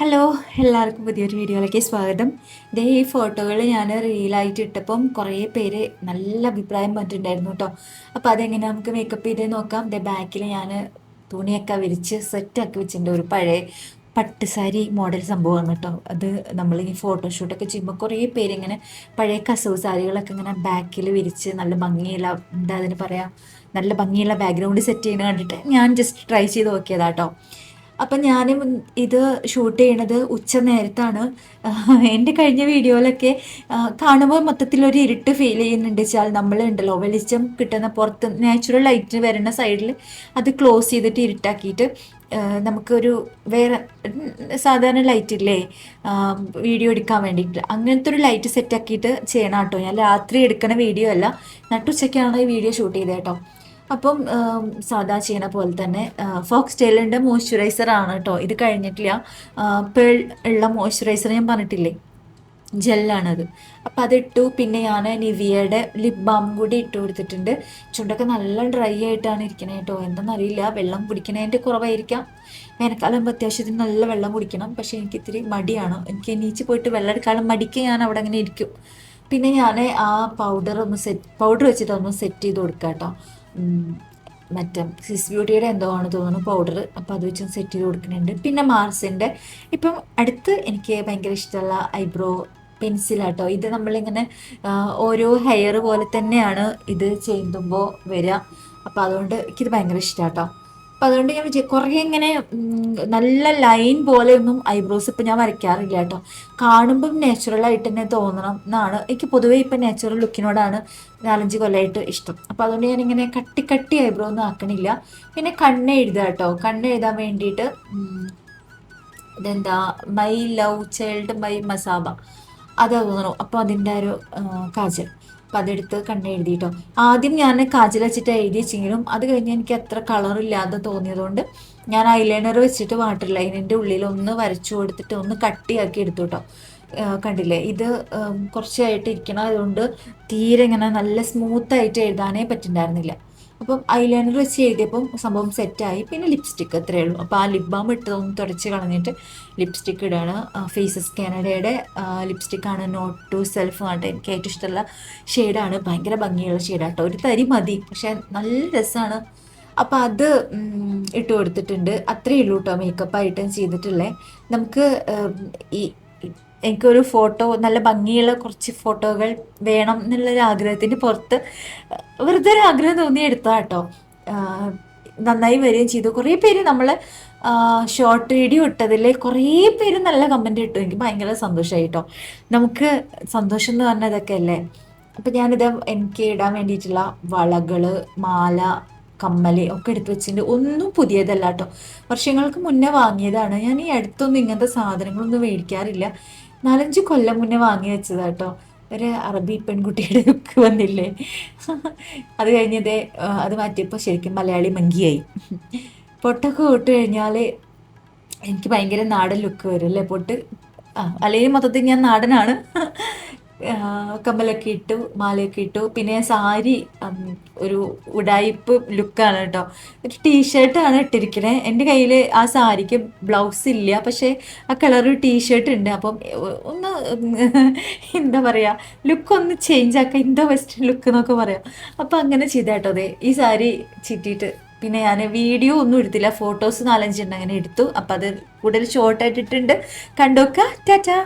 Hello, എല്ലാവർക്കും പുതിയൊരു വീഡിയോയിലേക്ക് സ്വാഗതം. ദേ ഈ ഫോട്ടോകൾ ഞാൻ റീലായിട്ട് ഇട്ടപ്പം കുറേ പേര് നല്ല അഭിപ്രായം പറഞ്ഞിട്ടുണ്ടായിരുന്നു കേട്ടോ. അപ്പോൾ അതെങ്ങനെ നമുക്ക് മേക്കപ്പ് ചെയ്ത് നോക്കാം. ദേ ബാക്കിൽ ഞാൻ തുണിയൊക്കെ വിരിച്ച് സെറ്റാക്കി വെച്ചിട്ടുണ്ട്. ഒരു പഴയ പട്ടുസാരി മോഡൽ സംഭവമാണ് കേട്ടോ. അത് നമ്മൾ ഈ ഫോട്ടോഷൂട്ടൊക്കെ ചെയ്യുമ്പോൾ കുറേ പേരിങ്ങനെ പഴയ കസവ് സാരികളൊക്കെ ഇങ്ങനെ ബാക്കിൽ വിരിച്ച് നല്ല ഭംഗിയുള്ള, എന്താ അതിന് പറയാം, നല്ല ഭംഗിയുള്ള ബാക്ക്ഗ്രൗണ്ട് സെറ്റ് ചെയ്യുന്നത് കണ്ടിട്ട് ഞാൻ ജസ്റ്റ് ട്രൈ ചെയ്ത് നോക്കിയതാട്ടോ. അപ്പം ഞാനും ഇത് ഷൂട്ട് ചെയ്യണത് ഉച്ച നേരത്താണ്. എൻ്റെ കഴിഞ്ഞ വീഡിയോയിലൊക്കെ കാണുമ്പോൾ മൊത്തത്തിലൊരു ഇരുട്ട് ഫീൽ ചെയ്യുന്നുണ്ട് വെച്ചാൽ നമ്മളുണ്ടല്ലോ വെളിച്ചം കിട്ടുന്ന പുറത്ത് നാച്ചുറൽ ലൈറ്റ് വരുന്ന സൈഡിൽ അത് ക്ലോസ് ചെയ്തിട്ട് ഇരുട്ടാക്കിയിട്ട് നമുക്കൊരു വേറെ സാധാരണ ലൈറ്റ് ഇല്ലേ വീഡിയോ എടുക്കാൻ വേണ്ടിയിട്ട്, അങ്ങനത്തെ ഒരു ലൈറ്റ് സെറ്റാക്കിയിട്ട് ചെയ്യണം കേട്ടോ. ഞാൻ രാത്രി എടുക്കുന്ന വീഡിയോ അല്ല, നട്ടുച്ചയ്ക്കാണ് ഈ വീഡിയോ ഷൂട്ട് ചെയ്തത് കേട്ടോ. അപ്പം സാധാ ചെയ്യണ പോലെ തന്നെ ഫോക്സ് ടെയിലിൻ്റെ മോയ്സ്ചറൈസർ ആണ് കേട്ടോ. ഇത് കഴിഞ്ഞിട്ടില്ല, പേൾ ഉള്ള മോയ്സ്ചറൈസർ ഞാൻ പറഞ്ഞിട്ടില്ലേ, ജെല്ലാണത്. അപ്പം അതിട്ടു. പിന്നെ ഞാൻ നിവിയയുടെ ലിപ് ബാം കൂടി ഇട്ട് കൊടുത്തിട്ടുണ്ട്. ചുണ്ടൊക്കെ നല്ല ഡ്രൈ ആയിട്ടാണ് ഇരിക്കണേ കേട്ടോ. എന്താണെന്നറിയില്ല, വെള്ളം കുടിക്കണതിൻ്റെ കുറവായിരിക്കാം. വേനൽക്കാലം അത്യാവശ്യത്തിന് നല്ല വെള്ളം കുടിക്കണം. പക്ഷേ എനിക്ക് ഇത്തിരി മടിയാണ്, എനിക്ക് എണീച്ച് പോയിട്ട് വെള്ളം എടുക്കാനും മടിക്ക് ഞാൻ അവിടെ അങ്ങനെ ഇരിക്കും. പിന്നെ ഞാൻ ആ പൗഡർ വെച്ചിട്ടൊന്ന് സെറ്റ് ചെയ്ത് കൊടുക്കാം കേട്ടോ. മറ്റേ സിസ് ബ്യൂട്ടിയുടെ എന്തോ ആണ് തോന്നുന്നു പൗഡർ. അപ്പോൾ അത് വെച്ച് സെറ്റ് ചെയ്ത് കൊടുക്കുന്നുണ്ട്. പിന്നെ മാർസിൻ്റെ ഇപ്പം അടുത്ത് എനിക്ക് ഭയങ്കര ഇഷ്ടമുള്ള ഐബ്രോ പെൻസിലാട്ടോ. ഇത് നമ്മളിങ്ങനെ ഓരോ ഹെയർ പോലെ തന്നെയാണ് ഇത് ചെയ്യുമ്പോൾ വരിക. അപ്പോൾ അതുകൊണ്ട് എനിക്കിത് ഭയങ്കര ഇഷ്ടമാട്ടോ. അപ്പം അതുകൊണ്ട് ഞാൻ കുറേ ഇങ്ങനെ നല്ല ലൈൻ പോലെയൊന്നും ഐബ്രോസ് ഇപ്പം ഞാൻ വരയ്ക്കാറില്ല കേട്ടോ. കാണുമ്പം നാച്ചുറലായിട്ട് തന്നെ തോന്നണം എന്നാണ് എനിക്ക് പൊതുവേ ഇപ്പം നാച്ചുറൽ ലുക്കിനോടാണ് 4-5 കൊല്ലമായിട്ട് ഇഷ്ടം. അപ്പം അതുകൊണ്ട് ഞാനിങ്ങനെ കട്ടി ഐബ്രോ ഒന്നും ആക്കണില്ല. പിന്നെ കണ്ണെഴുതുക കേട്ടോ. കണ്ണെഴുതാൻ വേണ്ടിയിട്ട് ഇതെന്താ my love child my Masaba അത് തോന്നണു. അപ്പോൾ അതിൻ്റെ ഒരു കാജൽ, അപ്പം അതെടുത്ത് കണ്ണെഴുതി കേട്ടോ. ആദ്യം ഞാൻ കാജൽ വെച്ചിട്ട് എഴുതി വെച്ചെങ്കിലും അത് കഴിഞ്ഞ് എനിക്ക് അത്ര കളറില്ലാതെ തോന്നിയതുകൊണ്ട് ഞാൻ ഐലൈനർ വെച്ചിട്ട് വാട്ടർ ലൈനിൻ്റെ ഉള്ളിൽ ഒന്ന് വരച്ചു കൊടുത്തിട്ട് ഒന്ന് കട്ടിയാക്കി എടുത്തു കേട്ടോ. കണ്ടില്ലേ, ഇത് കുറച്ചായിട്ട് ഇരിക്കണതുകൊണ്ട് തീരെ ഇങ്ങനെ നല്ല സ്മൂത്തായിട്ട് എഴുതാനേ പറ്റുന്നുണ്ടായിരുന്നില്ല. അപ്പം ഐലൈനർ വെച്ച് എഴുതിയപ്പം സംഭവം സെറ്റായി. പിന്നെ ലിപ്സ്റ്റിക്ക് അത്രയേ ഉള്ളൂ. അപ്പോൾ ആ ലിപ് ബാം ഇട്ടതൊന്ന് തുടച്ച് കളഞ്ഞിട്ട് ലിപ്സ്റ്റിക്ക് ഇടാണ്. ഫേസസ് കാനഡയുടെ ലിപ്സ്റ്റിക്കാണ്, നോട്ട് ടു സെൽഫ് ആയിട്ട് എനിക്ക് ഏറ്റവും ഇഷ്ടമുള്ള ഷെയ്ഡാണ്. ഭയങ്കര ഭംഗിയുള്ള ഷെയ്ഡാട്ടോ. ഒരു തരി മതി, പക്ഷേ നല്ല രസമാണ്. അപ്പോൾ അത് ഇട്ട് കൊടുത്തിട്ടുണ്ട്. അത്രയേ ഉള്ളൂ കേട്ടോ മേക്കപ്പായിട്ടും ചെയ്തിട്ടുള്ളത്. നമുക്ക് ഈ എനിക്കൊരു ഫോട്ടോ, നല്ല ഭംഗിയുള്ള കുറച്ച് ഫോട്ടോകൾ വേണം എന്നുള്ളൊരു ആഗ്രഹത്തിൻ്റെ പുറത്ത് വെറുതെ ഒരു ആഗ്രഹം തോന്നി എടുത്താൽ കേട്ടോ. നന്നായി വരികയും ചെയ്തു. കുറേ പേര് നമ്മൾ ഷോർട്ട് വീഡിയോ ഇട്ടതിൽ കുറേ പേര് നല്ല കമൻറ്റ് ഇട്ടു. എനിക്ക് ഭയങ്കര സന്തോഷമായി കേട്ടോ. നമുക്ക് സന്തോഷം എന്ന് പറഞ്ഞാൽ ഇതൊക്കെ അല്ലേ. അപ്പം ഞാനിത് എനിക്ക് ഇടാൻ വേണ്ടിയിട്ടുള്ള വളകൾ, മാല, കമ്മൽ ഒക്കെ എടുത്ത് വെച്ചിട്ടുണ്ട്. ഒന്നും പുതിയതല്ല കേട്ടോ, വർഷങ്ങൾക്ക് മുന്നേ വാങ്ങിയതാണ്. ഞാൻ ഈ അടുത്തൊന്നും ഇങ്ങനത്തെ സാധനങ്ങളൊന്നും മേടിക്കാറില്ല. 4-5 കൊല്ലം മുന്നേ വാങ്ങി വെച്ചതാ കേട്ടോ. ഒരു അറബി പെൺകുട്ടിയുടെ ലുക്ക് വന്നില്ലേ, അത് കഴിഞ്ഞത് അത് മാറ്റിയപ്പോൾ ശരിക്കും മലയാളി മങ്കിയായി. പൊട്ടൊക്കെ ഇട്ട് കഴിഞ്ഞാൽ എനിക്ക് ഭയങ്കര നാടൻ ലുക്ക് വരും അല്ലേ പൊട്ട്. അല്ലെങ്കിൽ മൊത്തത്തിൽ ഞാൻ നാടനാണ്. കമ്മലൊക്കെ ഇട്ടു, മാലയൊക്കെ ഇട്ടു. പിന്നെ സാരി ഒരു ഉടായിപ്പ് ലുക്കാണ് കേട്ടോ. ഒരു ടീഷർട്ടാണ് ഇട്ടിരിക്കണേ. എൻ്റെ കയ്യിൽ ആ സാരിക്ക് ബ്ലൗസ് ഇല്ല, പക്ഷേ ആ കളർ ടീഷർട്ട് ഉണ്ട്. അപ്പം ഒന്ന് എന്താ പറയുക, ലുക്കൊന്ന് ചേഞ്ച് ആക്കുക, ഇന്തോ വെസ്റ്റേൺ ലുക്ക് എന്നൊക്കെ പറയാം. അപ്പം അങ്ങനെ ചെയ്താട്ടോ. അതെ ഈ സാരി ചിറ്റിയിട്ട് പിന്നെ ഞാൻ വീഡിയോ ഒന്നും എടുത്തില്ല, ഫോട്ടോസ് 4-5 എണ്ണം അങ്ങനെ എടുത്തു. അപ്പം അത് കൂടുതൽ ഷോർട്ടായിട്ടിട്ടുണ്ട്, കണ്ടോക്കുക. ടാറ്റാ.